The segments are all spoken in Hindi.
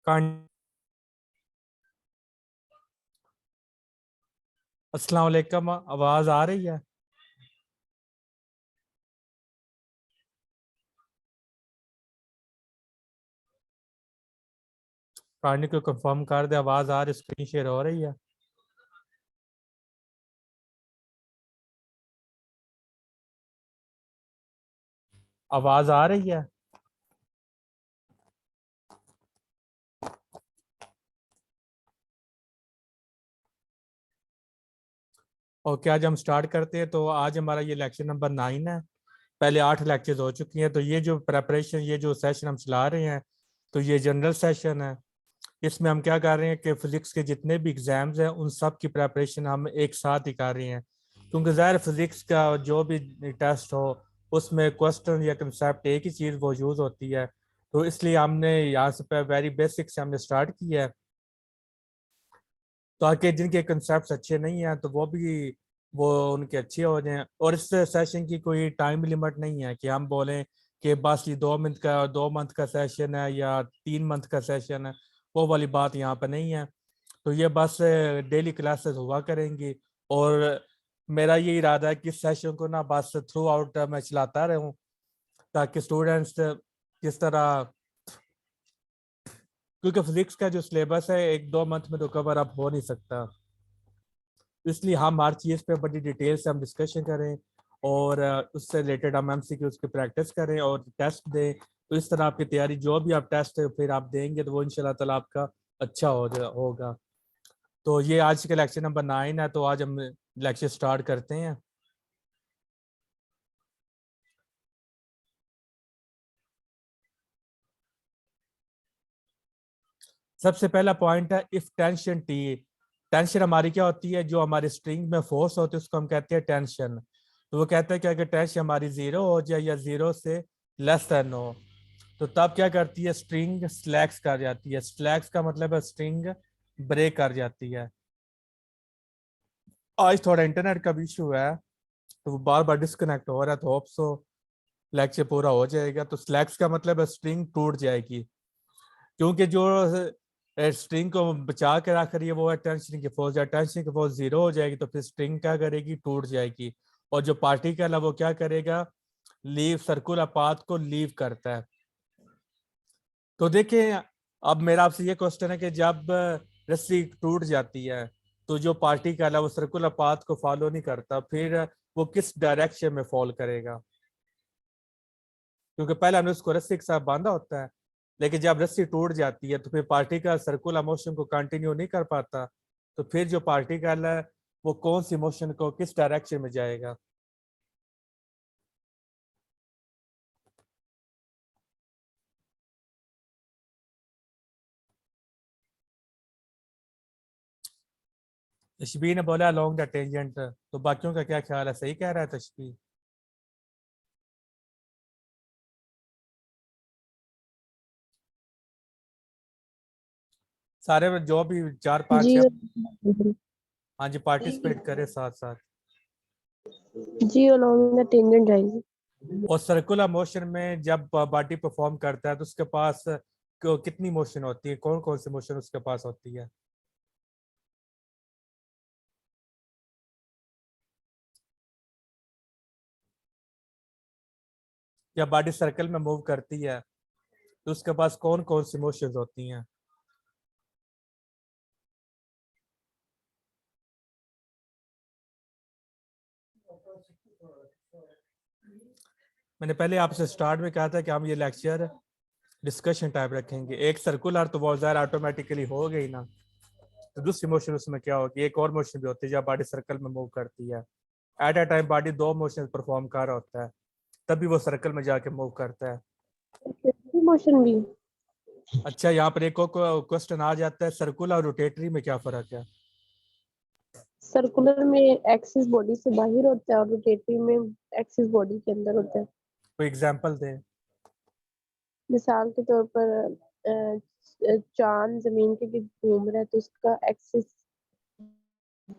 अस्सलाम वालेकुम, आवाज आ रही है? कांडी को कंफर्म कर दे, आवाज आ रही, स्क्रीन शेयर हो रही है? आवाज आ रही है? ओके, आज हम स्टार्ट करते हैं। तो आज हमारा ये लेक्चर नंबर 9 है। पहले 8 लेक्चर्स हो चुकी हैं। तो ये जो प्रेपरेशन, ये जो सेशन हम चला रहे हैं, तो ये जनरल सेशन है। इसमें हम क्या कर रहे हैं कि फिजिक्स के जितने भी एग्जाम्स हैं उन सब की प्रेपरेशन हम एक साथ ही कर रहे हैं। क्योंकि ज़ाहिर फिजिक्स का जो भी टेस्ट हो उसमें क्वेश्चन या कंसेप्ट एक ही चीज़ मौजूद होती है। तो इसलिए हमने यहाँ से वेरी बेसिक से हमने स्टार्ट किया है, ताकि जिनके कंसेप्ट अच्छे नहीं हैं तो वो उनके अच्छे हो जाएं। और इस सेशन की कोई टाइम लिमिट नहीं है कि हम बोलें कि बस ये 2 मंथ का सेशन है या 3 मंथ का सेशन है। वो वाली बात यहाँ पर नहीं है। तो ये बस डेली क्लासेस हुआ करेंगी। और मेरा ये इरादा है कि इस सेशन को ना बस थ्रू आउट मैं चलाता रहूँ, ताकि स्टूडेंट्स किस तरह, क्योंकि फिजिक्स का जो सिलेबस है 1-2 मंथ में तो कवर अप हो नहीं सकता। इसलिए हम हर चीज़ पे बड़ी डिटेल से हम डिस्कशन करें और उससे रिलेटेड हम एमसीक्यूज की प्रैक्टिस करें और टेस्ट दें। तो इस तरह आपकी तैयारी, जो भी आप टेस्ट फिर आप देंगे तो वो इंशाल्लाह ताला आपका अच्छा होगा। तो ये आज का लेक्चर नंबर 9 है। तो आज हम लेक्चर स्टार्ट करते हैं। सबसे पहला पॉइंट है इफ टेंशन टी। टेंशन हमारी क्या होती है? जो हमारे स्ट्रिंग में फोर्स होती है उसको हम कहते हैं टेंशन। तो वो कहते हैं कि अगर टेंशन हमारी 0 हो जाए या 0 से लेस देन हो तो तब क्या करती है? स्ट्रिंग स्लैक्स कर जाती है। स्लैक्स का मतलब है स्ट्रिंग ब्रेक कर जाती है। आज थोड़ा इंटरनेट का भी इशू है तो वो बार बार डिस्कनेक्ट हो रहा है। तो होप सो लेक्चर पूरा हो जाएगा। तो स्लैक्स का मतलब है स्ट्रिंग टूट जाएगी, क्योंकि जो स्ट्रिंग को बचा के रख रही है वो है टेंशन की फोर्स। या टेंशन की फोर्स 0 हो जाएगी तो फिर स्ट्रिंग क्या करेगी? टूट जाएगी। और जो पार्टिकल है वो क्या करेगा? लीव सर्कुलर पाथ को लीव करता है। तो देखिए, अब मेरा आपसे ये क्वेश्चन है कि जब रस्सी टूट जाती है तो जो पार्टिकल है वो सर्कुलर पाथ को फॉलो नहीं करता, फिर वो किस डायरेक्शन में फॉल करेगा? क्योंकि पहले हमने उसको रस्सी के साथ बांधा होता है, लेकिन जब रस्सी टूट जाती है तो फिर पार्टिकल सर्कुलर मोशन को कंटिन्यू नहीं कर पाता। तो फिर जो पार्टिकल है वो कौन सी मोशन को किस डायरेक्शन में जाएगा? तशबीह ने बोला अलोंग द टेंजेंट। तो बाकियों का क्या ख्याल है? सही कह रहा है तशबीह? सारे में जो भी 4-5 जी है। हाँ जी, पार्टिसिपेट करे साथ साथ। जी अलोंग द टेंजेंट जाएगी। और सर्कुलर मोशन में जब बॉडी परफॉर्म करता है तो उसके पास कितनी मोशन होती है? कौन कौन सी मोशन उसके पास होती है? जब बॉडी सर्कल में मूव करती है तो उसके पास कौन कौन सी मोशंस होती हैं? मैंने पहले आपसे स्टार्ट में कहा था कि हम ये लेक्चर डिस्कशन टाइप रखेंगे। एक सर्कुलर तो बहुत ज़्यादा ऑटोमेटिकली हो गई ना। तो दूसरी मोशन उसमें क्या होगी? एक और मोशन भी होती है जब बॉडी सर्कल में मूव करती है। At a time body 2 motion perform कर रहा होता है, तभी वो सर्कल में जाके मूव करता है। मोशन भी। अच्छा, यहाँ पर एक और क्वेश्चन आ जाता है, सर्कुलर और रोटेटरी में क्या फर्क है? सर्कुलर में एक्सिस बॉडी से बाहर होता है और रोटेटरी में एक्सिस बॉडी के अंदर होता है। कोई एग्जांपल दें। मिसाल के तौर पर चांद जमीन के गिर्द घूम रहा है तो उसका एक्सिस,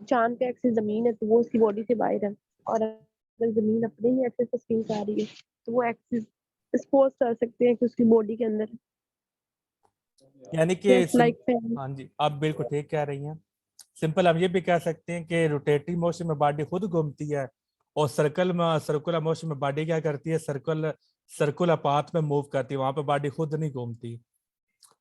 चांद पे एक्सिस जमीन है तो वो उसकी बॉडी से बाहर है। और अगर जमीन अपने ही एक्सिस पे स्पिन कर रही है तो वो एक्सिस सपोज कर सकते हैं कि उसकी बॉडी के अंदर है। यानी कि Yes, like fan. हाँ जी, आप बिल्कुल ठीक कह रही हैं। सिंपल हम ये भी कह सकते हैं कि रोटेटरी मोशन में बॉडी खुद घूमती है, और सर्कुलर मोशन में बॉडी क्या करती है, सर्कुलर पाथ में मूव करती है, वहां पे बॉडी खुद नहीं घूमती।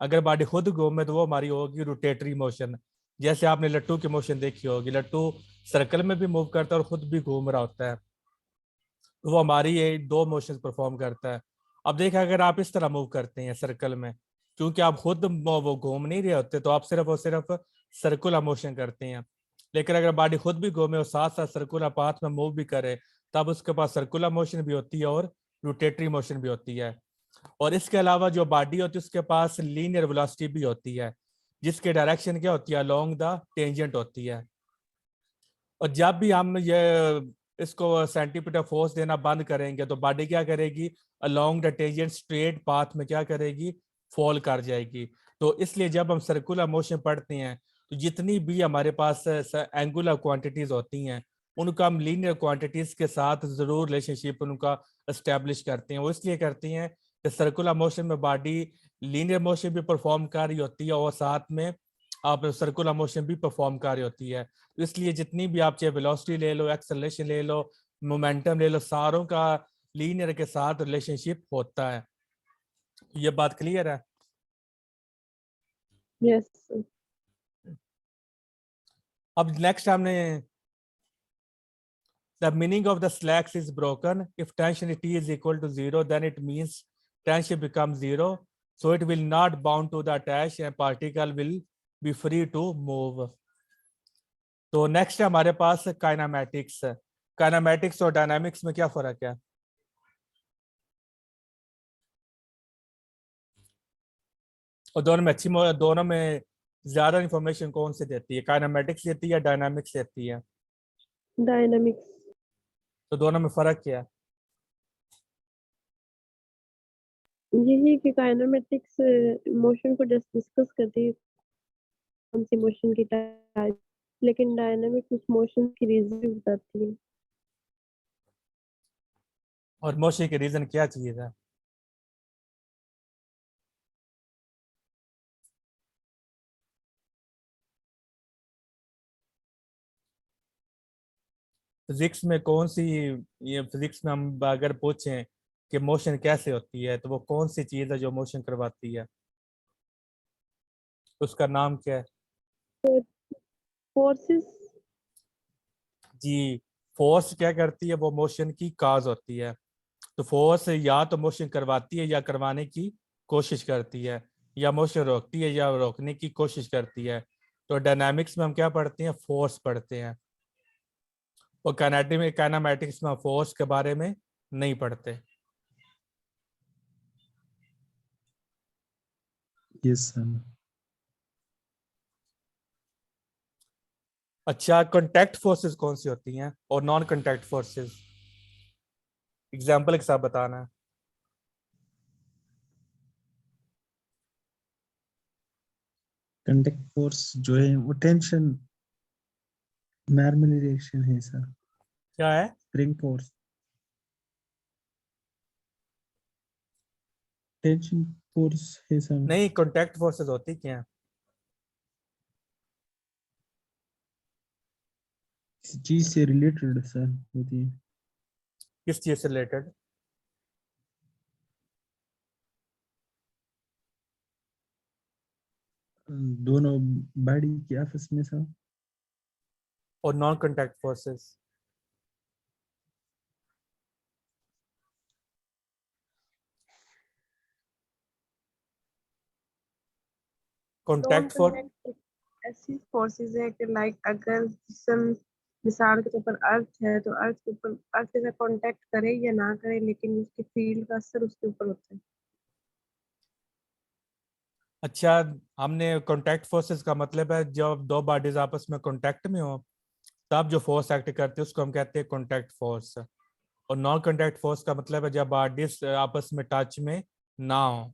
अगर बॉडी खुद घूमे तो वो हमारी होगी रोटेटरी मोशन। जैसे आपने लट्टू की मोशन देखी होगी, लट्टू सर्कल में भी मूव करता है और खुद भी घूम रहा होता है, तो वो हमारी ये दो मोशन परफॉर्म करता है। अब देखिए, अगर आप इस तरह मूव करते हैं सर्कल में, क्योंकि आप खुद वो घूम नहीं रहे होते, तो आप सिर्फ सर्कुलर मोशन करते हैं। लेकिन अगर बॉडी खुद भी घूमे और साथ साथ सर्कुलर पाथ में मूव भी करे, तब उसके पास सर्कुलर मोशन भी होती है और रोटेटरी मोशन भी होती है। और इसके अलावा जो बॉडी होती है उसके पास लीनियर वेलोसिटी भी होती है, जिसके डायरेक्शन क्या होती है, अलोंग द टेंजेंट होती है। और जब भी हम ये इसको सेंटीमीटर फोर्स देना बंद करेंगे, तो बॉडी क्या करेगी, along the tangent straight path में क्या करेगी, फॉल कर जाएगी। तो इसलिए जब हम सर्कुलर मोशन पढ़ते हैं, तो जितनी भी हमारे पास एंगुलर क्वांटिटीज होती हैं, उनका हम लीनियर क्वांटिटीज के साथ जरूर रिलेशनशिप उनका एस्टेब्लिश करते हैं। वो इसलिए करते हैं कि सर्कुलर मोशन में बॉडी लीनियर मोशन भी परफॉर्म कर रही होती है, और साथ में आप सर्कुलर मोशन भी परफॉर्म कर रही होती है। तो इसलिए जितनी भी आप चाहे वेलोसिटी ले लो, एक्सेलरेशन ले लो, मोमेंटम ले लो, सारों का लीनियर के साथ रिलेशनशिप होता है। ये बात क्लियर है? Yes. अब नेक्स्ट हमने the meaning of the slacks is broken. If tension T is equal to 0, then it means tension becomes 0, so it will not bound to the attach and particle will be free to move. तो नेक्स्ट है हमारे पास काइनामेटिक्स। काइनामेटिक्स और डायनामिक्स में क्या फर्क है? और दोनों में ज्यादा इंफॉर्मेशन कौन सी देती है, काइनेमेटिक्स देती है या डायनामिक्स देती है? Dynamics. तो दोनों में फर्क क्या है? यही कि काइनेमेटिक्स मोशन को जस्ट डिस्कस करती है, कौन सी मोशन की टाइप, लेकिन डायनामिक्स उस मोशन की रीजन भी बताती है। और मोशन के रीजन क्या चीज है? फिजिक्स में कौन सी, ये फिजिक्स में हम अगर पूछें कि मोशन कैसे होती है, तो वो कौन सी चीज है जो मोशन करवाती है, उसका नाम क्या है? फोर्सेस। जी, फोर्स क्या करती है, वो मोशन की काज होती है। तो फोर्स या तो मोशन करवाती है या करवाने की कोशिश करती है, या मोशन रोकती है या रोकने की कोशिश करती है। तो डायनामिक्स में हम क्या पढ़ते हैं, फोर्स पढ़ते हैं, और काइनेमेटिक्स में फोर्स के बारे में नहीं पढ़ते। Yes sir. अच्छा, कॉन्टैक्ट फोर्सेस कौन सी होती हैं और नॉन कॉन्टैक्ट फोर्सेस, एग्जाम्पल के साथ बताना है। कांटेक्ट फोर्स जो है वो टेंशन नॉर्मल रिएक्शन है सर। क्या है? स्प्रिंग फोर्स, टेंशन फोर्स है सर। नहीं, कॉन्टैक्ट फोर्सेस होती क्या है? किसी चीज से रिलेटेड सर होती है। किस चीज से रिलेटेड? दोनों बॉडी के आपस में सर। और non contact forces? Non contact force contact ऐसी फोर्सेस है कि लाइक अगर जिसम मिसाल के तौर पर अर्थ है, तो अर्थ के ऊपर अर्थ के साथ कांटेक्ट करे या ना करे, लेकिन उसकी फील्ड का असर उसके ऊपर होता है। अच्छा, हमने कॉन्टैक्ट फोर्सेस का मतलब है जब दो बॉडीज आपस में कॉन्टैक्ट में हो, तब जो फोर्स एक्ट करती है उसको हम कहते हैं कॉन्टैक्ट फोर्स। और नॉन कॉन्टैक्ट फोर्स का मतलब है जब बॉडीज आपस में टच में ना हो।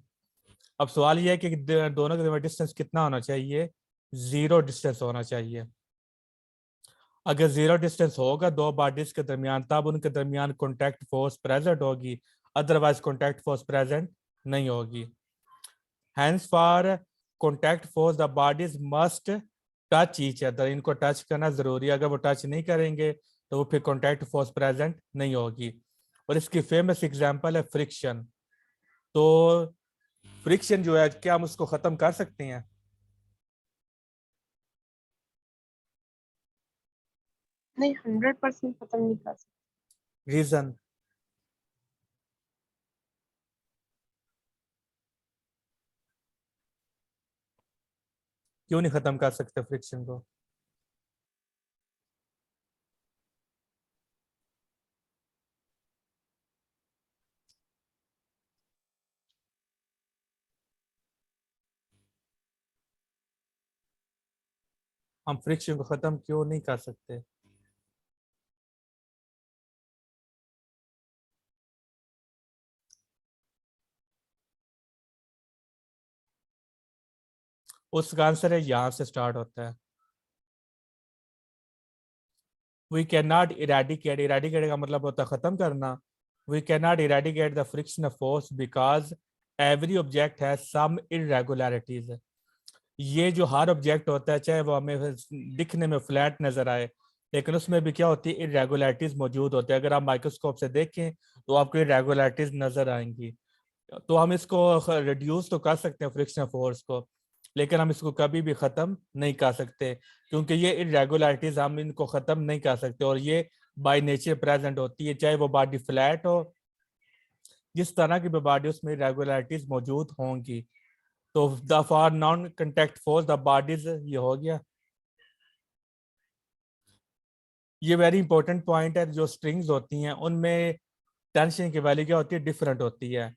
अब सवाल ये है कि दोनों के डिस्टेंस कितना होना चाहिए? 0 डिस्टेंस होना चाहिए। अगर 0 डिस्टेंस होगा दो बॉडीज के दरमियान, तब उनके दरमियान कॉन्टैक्ट फोर्स प्रेजेंट होगी, अदरवाइज कॉन्टैक्ट फोर्स प्रेजेंट नहीं होगी। Hence, for contact force the bodies must touch each other, इनको टच करना जरूरी है, अगर वो टच नहीं करेंगे तो वो फिर कॉन्टैक्ट फोर्स प्रेजेंट नहीं होगी। और इसकी फेमस एग्जांपल है फ्रिक्शन। तो फ्रिक्शन जो है, क्या हम उसको खत्म कर सकते हैं? नहीं, 100% खत्म नहीं कर सकते। रीजन? क्यों नहीं खत्म कर सकते फ्रिक्शन को? हम फ्रिक्शन को खत्म क्यों नहीं कर सकते? उसका आंसर है यहाँ से स्टार्ट होता है। We can not eradicate, eradicate का मतलब होता है खत्म करना। We can not eradicate the friction force because every object has some irregularities. ये जो हर ऑब्जेक्ट होता है, चाहे वो हमें दिखने में फ्लैट नजर आए, लेकिन उसमें भी क्या होती है, इरेगुलरिटीज मौजूद होती है। अगर आप माइक्रोस्कोप से देखें तो आपको इरेगुलरिटीज नजर आएंगी। तो हम इसको रिड्यूस तो कर सकते हैं फ्रिक्शन फोर्स को, लेकिन हम इसको कभी भी ख़त्म नहीं कर सकते, क्योंकि ये इरेगुलरिटीज हम इनको ख़त्म नहीं कर सकते, और ये बाय नेचर प्रेजेंट होती है, चाहे वो बॉडी फ्लैट हो, जिस तरह की भी बॉडी उसमें इरेगुलरिटीज मौजूद होंगी। तो the for non contact force the bodies, ये हो गया। ये वेरी इंपॉर्टेंट पॉइंट है। जो स्ट्रिंग्स होती हैं उनमें टेंशन की वैल्यू क्या होती है, डिफरेंट होती है।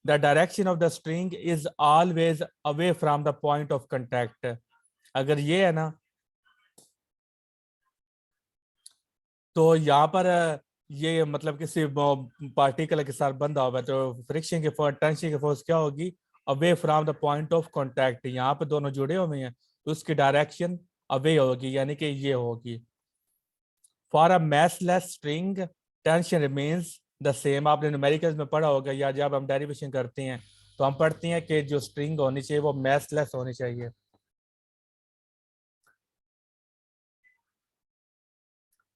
The direction of the string is always away from the point of contact. अगर ये है ना, तो यहाँ पर ये मतलब किसी पार्टिकल के साथ बंधा हुआ है, तो फ्रिक्शन के फोर्स, टेंशन के फोर्स क्या होगी, away from the point of contact. यहाँ पे दोनों जुड़े हुए हैं तो उसकी डायरेक्शन अवे होगी, यानी कि ये होगी। For a massless string tension remains the same. आपने न्यूमेरिकल्स में पढ़ा होगा, या जब हम डेरिवेशन करते हैं तो हम पढ़ते हैं कि जो स्ट्रिंग होनी चाहिए वो मैसलेस होनी चाहिए।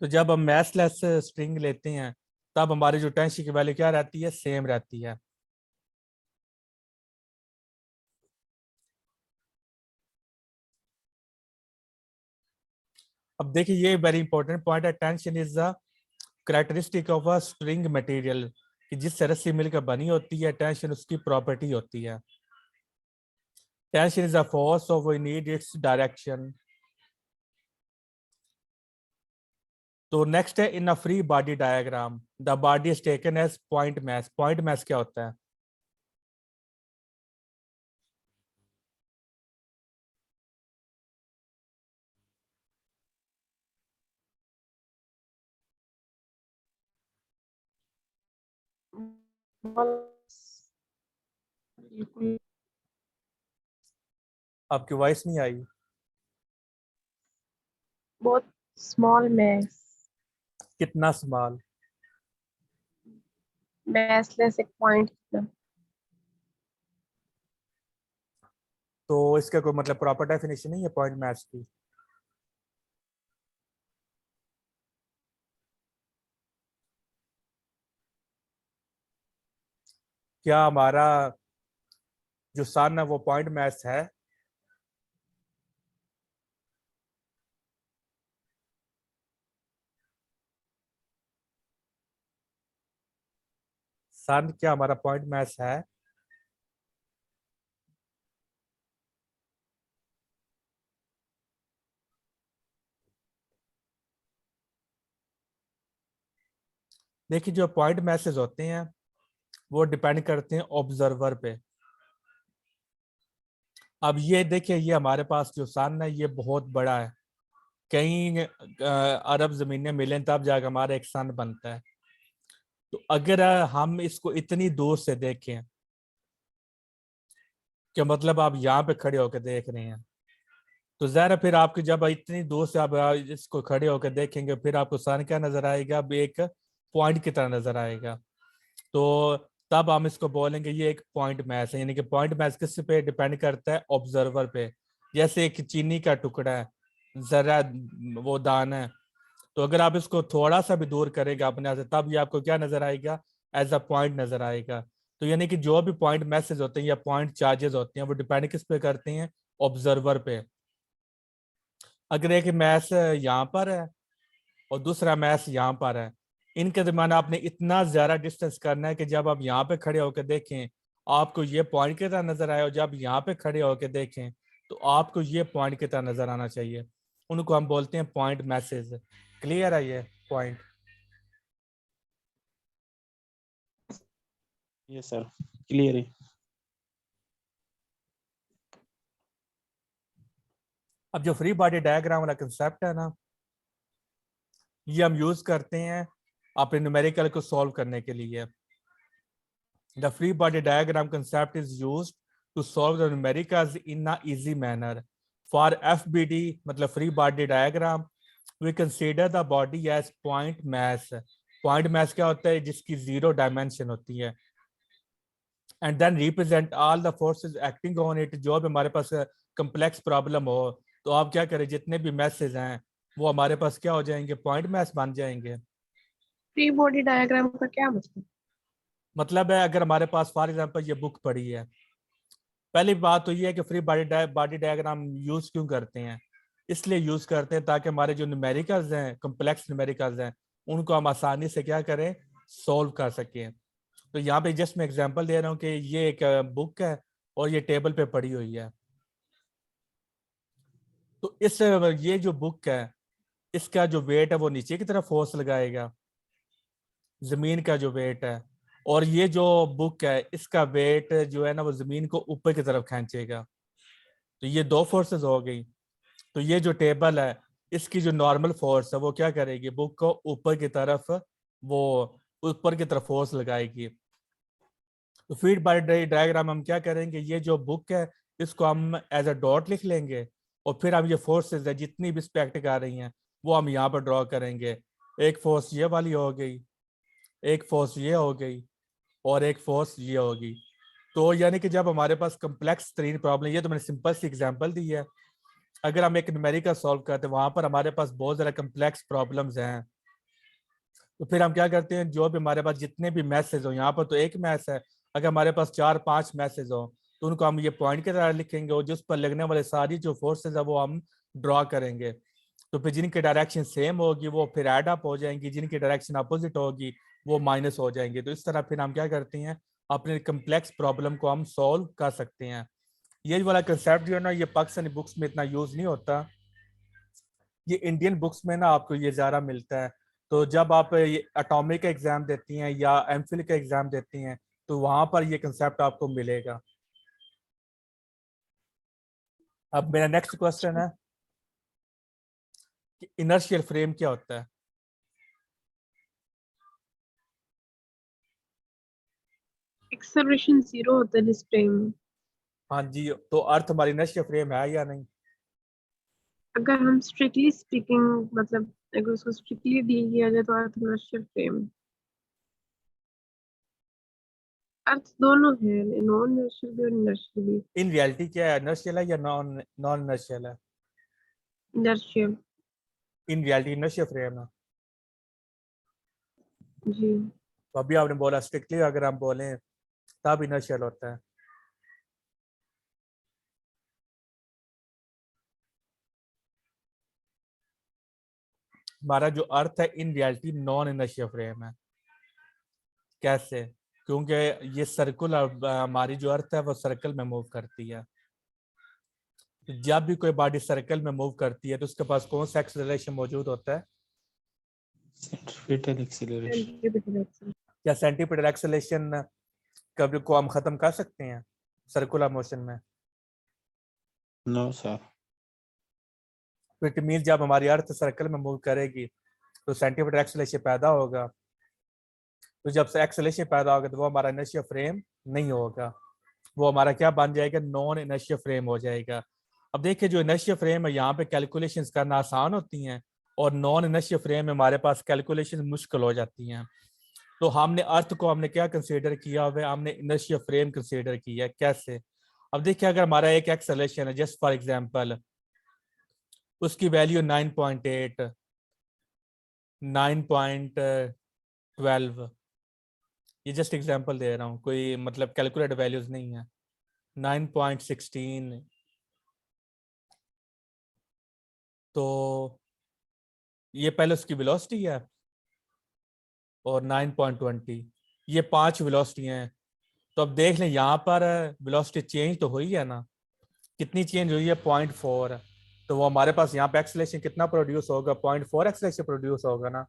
तो जब हम मैसलेस स्ट्रिंग लेते हैं तब हमारी जो टेंशन की वैल्यू क्या रहती है, सेम रहती है। अब देखिए, ये वेरी इंपॉर्टेंट पॉइंट है। Tension is the characteristic of a string material, कि जिससे रस्सी मिलकर बनी होती है, टेंशन उसकी प्रॉपर्टी होती है। Tension is a force, so we need its direction. तो नेक्स्ट है in a free body diagram the body is taken as point mass. Point mass क्या होता है? बिल्कुल। आपकी वॉइस नहीं आई। बहुत स्मॉल मैस, कितना स्मॉल? मैसलेस एक पॉइंट कितना। तो इसका कोई मतलब प्रॉपर डेफिनेशन नहीं है पॉइंट मैस की? क्या हमारा जो सन है वो पॉइंट मैस है? सन क्या हमारा पॉइंट मैस है? देखिए, जो पॉइंट मैसेज होते हैं वो डिपेंड करते हैं ऑब्जर्वर पे। अब ये देखिए, ये हमारे पास जो सन है ये बहुत बड़ा है, कई अरब जमीनें मिलें तब जाकर हमारा एक सन बनता है। तो अगर हम इसको इतनी दूर से देखें, कि मतलब आप यहाँ पे खड़े होकर देख रहे हैं, तो ज़ाहिर है फिर आपकी जब इतनी दूर से आप इसको खड़े होकर देखेंगे, फिर आपको सन क्या नजर आएगा, अब एक पॉइंट की तरह नजर आएगा। तो तब हम इसको बोलेंगे ये एक पॉइंट मैस है। यानी कि पॉइंट मैस किस पे डिपेंड करता है? ऑब्जर्वर पे। जैसे एक चीनी का टुकड़ा है, जरा वो दाना है, तो अगर आप इसको थोड़ा सा भी दूर करेगा अपने आप से, तब ये आपको क्या नजर आएगा? एज अ पॉइंट नजर आएगा। तो यानी कि जो भी पॉइंट मैसेज होते हैं या पॉइंट चार्जेस होते हैं वो डिपेंड किस पे करते हैं? ऑब्जर्वर पे। अगर एक मैस यहाँ पर है और दूसरा मैस यहाँ पर है, इनके दरमियान आपने इतना ज्यादा डिस्टेंस करना है कि जब आप यहाँ पे खड़े होकर देखें आपको ये पॉइंट की तरह नजर आए, और जब यहाँ पे खड़े होकर देखें तो आपको ये पॉइंट की तरह नजर आना चाहिए। उनको हम बोलते हैं पॉइंट मैसेज। क्लियर है ये पॉइंट? ये सर क्लियर है। अब जो फ्री बॉडी डायग्राम वाला कंसेप्ट है ना, ये हम यूज करते हैं अपने न्यूमेरिकल को सॉल्व करने के लिए। The free body diagram concept is used to solve the numericals in a easy manner. For FBD मतलब free body diagram, we consider the body as point mass. Point mass क्या होता है? जिसकी 0 डायमेंशन होती है। And then represent all the forces acting on it. जो भी हमारे पास कम्प्लेक्स प्रॉब्लम हो तो आप क्या करें, जितने भी मैसेज हैं वो हमारे पास क्या हो जाएंगे? पॉइंट मैस बन जाएंगे। फ्री बॉडी डायग्राम का क्या मतलब है अगर हमारे पास फॉर एग्जांपल ये बुक पड़ी है, पहली बात तो ये है कि फ्री बॉडी डायग्राम यूज क्यों करते हैं? इसलिए यूज करते हैं ताकि हमारे जो न्यूमेरिकल्स हैं, कम्प्लेक्स न्यूमेरिकल्स हैं, उनको हम आसानी से क्या करें? सोल्व कर सकें। तो यहाँ पे जस्ट मैं एग्जांपल दे रहा हूँ कि ये एक बुक है और ये टेबल पे पड़ी हुई है। तो इस ये जो बुक है इसका जो वेट है वो नीचे की तरफ फोर्स लगाएगा, जमीन का जो वेट है, और ये जो बुक है इसका वेट जो है ना वो जमीन को ऊपर की तरफ खींचेगा। तो ये 2 फोर्सेस हो गई। तो ये जो टेबल है इसकी जो नॉर्मल फोर्स है वो क्या करेगी? बुक को ऊपर की तरफ, वो ऊपर की तरफ फोर्स लगाएगी। तो फीड बाय डायग्राम हम क्या करेंगे? ये जो बुक है इसको हम एज अ डॉट लिख लेंगे, और फिर हम ये फोर्सेस है जितनी भी इस पे एक्ट कर रही हैं वो हम यहाँ पर ड्रॉ करेंगे। एक फोर्स ये वाली हो गई, एक फोर्स ये हो गई, और एक फोर्स ये होगी। तो यानी कि जब हमारे पास कम्प्लेक्स तरीन प्रॉब्लम, ये तो मैंने सिंपल सी एग्जांपल दी है, अगर हम एक न्यूमेरिकल सॉल्व करते हैं वहां पर हमारे पास बहुत ज़्यादा कम्प्लेक्स प्रॉब्लम्स हैं, तो फिर हम क्या करते हैं? जो भी हमारे पास जितने भी मैसेज हो, यहाँ पर तो एक मैस है, अगर हमारे पास 4-5 मैसेज हो तो उनको हम ये पॉइंट की तरह लिखेंगे, और जिस पर लगने वाले सारी जो फोर्सेज है वो हम ड्रॉ करेंगे। तो फिर जिनकी डायरेक्शन सेम होगी वो फिर एड अप हो जाएंगी, जिनकी डायरेक्शन अपोजिट होगी वो माइनस हो जाएंगे। तो इस तरह फिर हम क्या करते हैं? अपने कम्प्लेक्स प्रॉब्लम को हम सॉल्व कर सकते हैं। ये वाला कंसेप्ट जो है ना ये पाकिस्तानी बुक्स में इतना यूज नहीं होता, ये इंडियन बुक्स में ना आपको ये ज़्यादा मिलता है। तो जब आप ये एटॉमिक का एग्जाम देती हैं या एमफिल का एग्जाम देती हैं तो वहां पर ये कंसेप्ट आपको मिलेगा। अब मेरा नेक्स्ट क्वेश्चन है कि इनर्शियल फ्रेम क्या होता है? एक्सेलरेशन 0 होता है जिस फ्रेम में। हाँ जी, तो अर्थ हमारी इनर्शियल फ्रेम है या नहीं? अगर हम स्ट्रिक्टली स्पीकिंग मतलब अगर उसको स्ट्रिक्टली डील किया जाए तो अर्थ इनर्शियल फ्रेम। अर्थ दोनों है, नॉन इनर्शियल भी और इनर्शियल भी। इन रियलिटी क्या है, इनर्शियल है या नॉन नॉन इनर्शियल है? Inertial. In reality inertial frame है। जी। तो अभी आपने बोला स्ट्रिक्टली अगर हम बोलें तब इनर्शियल होता है। हमारा जो अर्थ है in reality non inertial frame है। कैसे? क्योंकि ये सर्कुल, हमारी जो अर्थ है वो सर्कल में मूव करती है। तो जब भी कोई बॉडी सर्कल में मूव करती है तो उसके पास कौन सा एक्सेलरेशन मौजूद होता है? Centripetal acceleration. Centripetal acceleration. क्या सेंटीपिटल एक्सेलरेशन कभी को हम खत्म कर सकते हैं सर्कुलर मोशन में? No sir. इट मीन जब हमारी अर्थ सर्कल में मूव करेगी तो सेंटीपिटल एक्सेलरेशन पैदा होगा। तो जब से एक्सेलरेशन पैदा होगा तो वो हमारा इनर्शियल फ्रेम नहीं होगा, वो हमारा क्या बन जाएगा? नॉन इनर्शियल फ्रेम हो जाएगा। अब देखिए जो इनर्शियल फ्रेम है यहाँ पे कैलकुलेशंस करना आसान होती हैं, और नॉन इनर्शियल फ्रेम में हमारे पास कैलकुलेशन मुश्किल हो जाती हैं। तो हमने अर्थ को हमने क्या कंसीडर किया हुआ है, हमने इनर्शिया फ्रेम कंसीडर किया है। कैसे? अब देखिए अगर हमारा एक एक्सेलरेशन है, जस्ट फॉर एग्जांपल उसकी वैल्यू 9.8 9.12, ये जस्ट एग्जांपल दे रहा हूँ, कोई मतलब कैलकुलेट वैल्यूज नहीं है। 9.16, तो ये पहले उसकी वेलोसिटी है, और 9.20, ये 5 वेलोसिटी हैं। तो अब देख लें यहाँ पर वेलोसिटी चेंज तो हुई है ना, कितनी चेंज हुई है? 0.4। तो वो हमारे पास यहाँ पे एक्सेलरेशन कितना प्रोड्यूस होगा? 0.4 एक्सेलरेशन प्रोड्यूस होगा ना।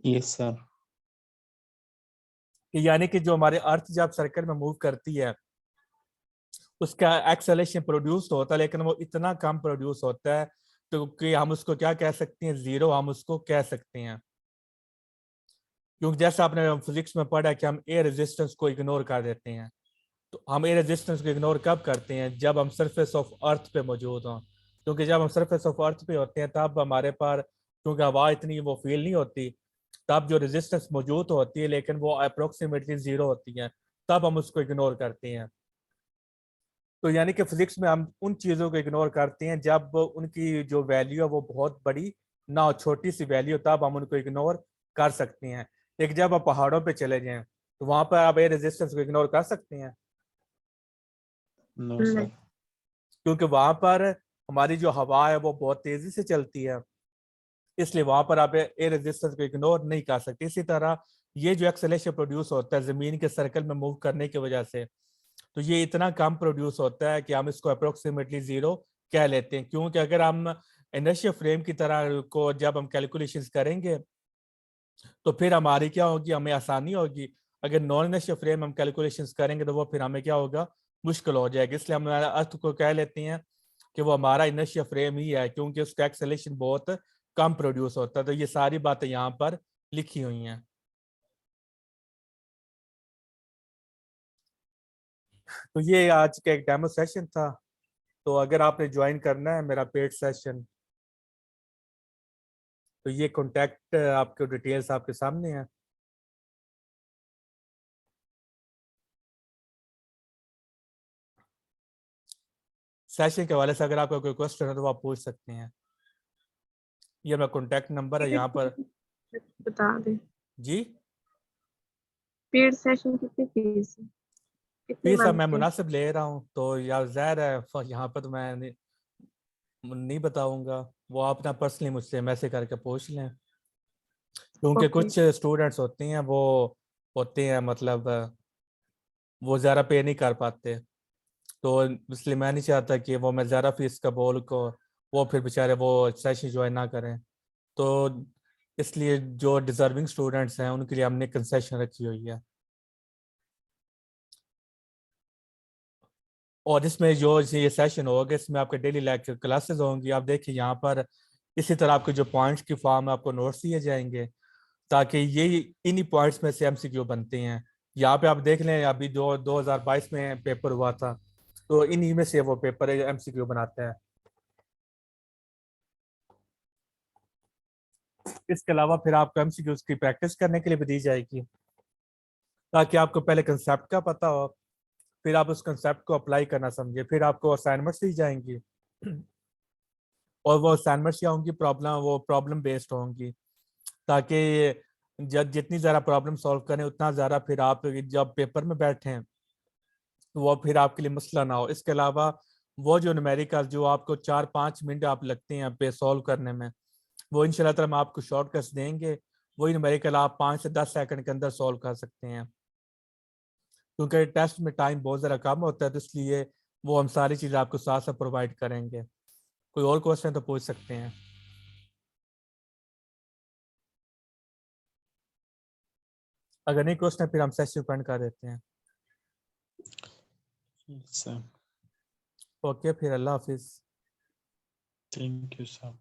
Yes sir. यानी कि जो हमारे अर्थ जब सर्कल में मूव करती है उसका एक्सेलरेशन प्रोड्यूस होता है, लेकिन वो इतना कम प्रोड्यूस होता है तो कि हम उसको क्या कह सकते हैं? जीरो हम उसको कह सकते हैं। क्योंकि जैसे आपने फिजिक्स में पढ़ा है कि हम एयर रेजिस्टेंस को इग्नोर कर देते हैं। तो हम एयर रेजिस्टेंस को इग्नोर कब करते हैं? जब हम सरफेस ऑफ अर्थ पे मौजूद हों। क्योंकि जब हम सरफेस ऑफ अर्थ पे होते हैं तब हमारे पास, क्योंकि हवा इतनी वो फील नहीं होती, तब जो रेजिस्टेंस मौजूद होती है लेकिन वो अप्रोक्सीमेटली जीरो होती है, तब हम उसको इग्नोर करते हैं। तो यानी कि फिजिक्स में हम उन चीज़ों को इग्नोर करते हैं जब उनकी जो वैल्यू है वो बहुत बड़ी ना हो, छोटी सी वैल्यू, तब हम उनको इग्नोर कर सकते हैं। लेकिन जब आप पहाड़ों पे चले जाएं तो वहां पर आप एयर रेजिस्टेंस को इग्नोर कर सकते हैं, नो नहीं। सर। क्योंकि वहां पर हमारी जो हवा है वो बहुत तेजी से चलती है, इसलिए वहां पर आप एयर रेजिस्टेंस को इग्नोर नहीं कर सकते। इसी तरह ये जो एक्सेलरेशन प्रोड्यूस होता है जमीन के सर्कल में मूव करने की वजह से, तो ये इतना कम प्रोड्यूस होता है कि हम इसको अप्रोक्सीमेटली जीरो कह लेते हैं। क्योंकि अगर हम इनर्शिया फ्रेम की तरह को जब हम कैलकुलेशंस करेंगे तो फिर हमारी क्या होगी? हमें आसानी होगी। अगर नॉन इनर्शिया फ्रेम हम कैलकुलेशंस करेंगे तो वो फिर हमें क्या होगा? मुश्किल हो जाएगा। इसलिए हम अर्थ को कह लेते हैं कि वो हमारा इनर्शिया फ्रेम ही है, क्योंकि उसका एक्सेलरेशन बहुत कम प्रोड्यूस होता है। तो ये सारी बातें यहाँ पर लिखी हुई हैं। तो ये आज का एक डेमो सेशन था। तो अगर आपने ज्वाइन करना है मेरा पेड सेशन, तो ये कॉन्टैक्ट आपके डिटेल्स आपके सामने है। सेशन के हवाले से अगर आपका कोई क्वेश्चन है तो आप पूछ सकते हैं। ये मेरा कॉन्टैक्ट नंबर है यहाँ पर। बता दे जी, पेड सेशन कितनी फीस है, कितने फीस अब मंथ मैं के? मुनासिब ले रहा हूँ, तो यार ज़ाहिर है यहाँ पर तो मैं नहीं बताऊंगा। वो आप ना पर्सनली मुझसे मैसेज करके पूछ लें, क्योंकि ओके। कुछ स्टूडेंट्स होते हैं वो होते हैं मतलब वो ज़्यादा पे नहीं कर पाते। तो इसलिए मैं नहीं चाहता कि वो मैं ज़्यादा फीस का बोल को वो फिर बेचारे वो सेशन ज्वाइन ना करें। तो इसलिए जो डिजर्विंग स्टूडेंट्स हैं उनके लिए हमने कंसेशन रखी हुई है। और इसमें जो ये सेशन होगा इसमें आपके डेली लेक्चर क्लासेस होंगी। आप देखिए यहाँ पर इसी तरह आपके जो पॉइंट्स की फॉर्म है आपको नोट्स दिए जाएंगे, ताकि ये इन्हीं पॉइंट्स में से एमसीक्यू बनते हैं। यहाँ पे आप देख लें अभी जो 2022 में पेपर हुआ था, तो इन्हीं में से वो पेपर एमसीक्यू बनाते हैं। इसके अलावा फिर आपको एमसीक्यूज की प्रैक्टिस करने के लिए भी दी जाएगी, ताकि आपको पहले कंसेप्ट का पता हो, फिर आप उस कंसेप्ट को अप्लाई करना समझे। फिर आपको असाइनमेंट्स दी जाएंगी और वो असाइनमेंट्स क्या होंगी? प्रॉब्लम बेस्ड होंगी, ताकि जब जितनी ज़्यादा प्रॉब्लम सॉल्व करें उतना ज़्यादा फिर आप जब पेपर में बैठे हैं तो वो फिर आपके लिए मसला ना हो। इसके अलावा वो जो न्यूमेरिकल जो आपको 4-5 मिनट आप लगते हैं पे सॉल्व करने में, वो इंशाल्लाह ताला हम आपको शॉर्टकट्स देंगे। वही न्यूमेरिकल आप 5 से 10 सेकंड के अंदर सॉल्व कर सकते हैं। क्योंकि टेस्ट में टाइम बहुत ज़्यादा कम होता है, तो इसलिए वो हम सारी चीज़ें आपको साथ साथ प्रोवाइड करेंगे। कोई और क्वेश्चन तो पूछ सकते हैं। अगर नहीं क्वेश्चन फिर हम सेशन बंद कर देते हैं। Yes sir. ओके, फिर अल्लाह हाफिज़। Thank you sir.